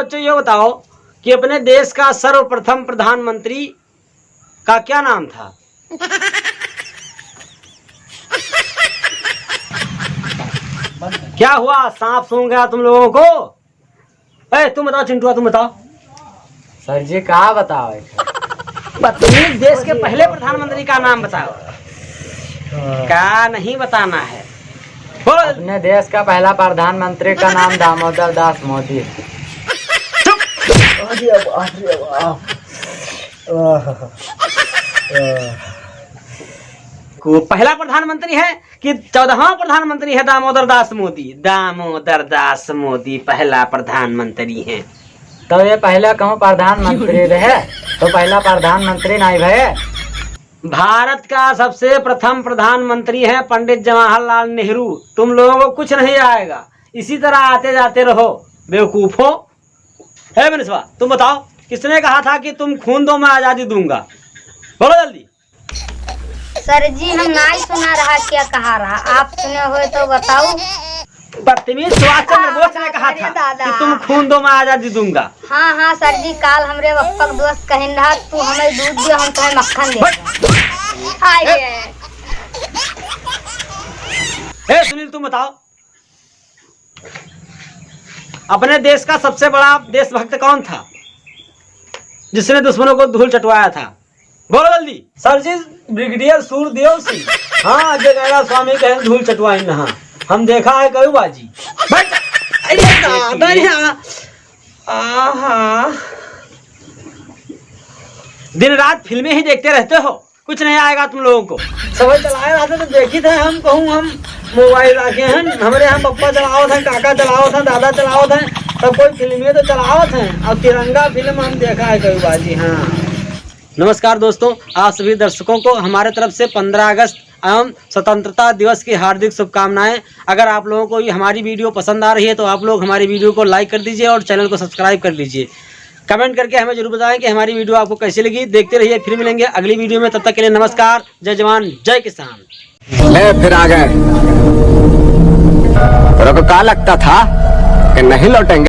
बच्चों ये बताओ कि अपने देश का सर्वप्रथम प्रधानमंत्री का क्या नाम था? क्या हुआ, सांप सूंघ गया तुम लोगों को? तुम बताओ चिंटुआ, तुम बताओ। सर जी कहाँ बताओ? बदतमीज, देश के पहले प्रधानमंत्री का नाम बताओ। क्या नहीं बताना है? अपने देश का पहला प्रधानमंत्री का नाम दामोदर दास मोदी। पहला प्रधानमंत्री है कि 14वां प्रधानमंत्री है दामोदर दास मोदी? दामोदर दास मोदी पहला प्रधानमंत्री है। तो ये पहला कहूँ प्रधानमंत्री रहे तो पहला प्रधानमंत्री नहीं भये। भारत का सबसे प्रथम प्रधानमंत्री है पंडित जवाहरलाल नेहरू। तुम लोगों को कुछ नहीं आएगा, इसी तरह आते जाते रहो बेवकूफो। है मनीषवा, तुम बताओ किसने कहा था कि तुम खून दो मैं आजादी दूंगा? बोलो जल्दी। सर जी हम नहीं सुना रहा, क्या कहा रहा? आप सुने हुए तो बताओ। बदतमीज, सुभाष चंद्र बोस ने कहा था कि तुम खून दो मैं आजादी दूंगा। हाँ हाँ सर जी, काल हमरे वक्फक दोस्त कहिन रहा तू हमें दूध दियो हम तुम्हें मक्खन दे। सुनील तुम बताओ, अपने देश का सबसे बड़ा देशभक्त कौन था जिसने दुश्मनों को धूल चटवाया था? बोलो जल्दी। सर जी ब्रिगेडियर सूरदेव सिंह। हाँ, जगैरा स्वामी कहे धूल चटवाई नहा, हम देखा है कई बाजी। दिन रात फिल्में ही देखते रहते हो, कुछ नहीं आएगा तुम लोगों को। सब चलाए रहते तो देखी थे, हम कहूँ हम मोबाइल आके हैं हमारे यहाँ पप्पा चलाओ थे, काका चलाओ थे, दादा चलाओ थे, सब कोई फिल्में तो चलाओ थे। और तिरंगा फिल्म हम देखा है कई बाजी। हाँ नमस्कार दोस्तों, आप सभी दर्शकों को हमारे तरफ से 15 अगस्त एवं स्वतंत्रता दिवस की हार्दिक शुभकामनाएं। अगर आप लोगों को ये हमारी वीडियो पसंद आ रही है तो आप लोग हमारी वीडियो को लाइक कर दीजिए और चैनल को सब्सक्राइब कर लीजिए। कमेंट करके हमें जरूर बताएं कि हमारी वीडियो आपको कैसी लगी। देखते रहिए, फिर मिलेंगे अगली वीडियो में। तब तक के लिए नमस्कार, जय जवान जय किसान। ले फिर आ गए। तेरे को क्या लगता था कि नहीं लौटेंगे?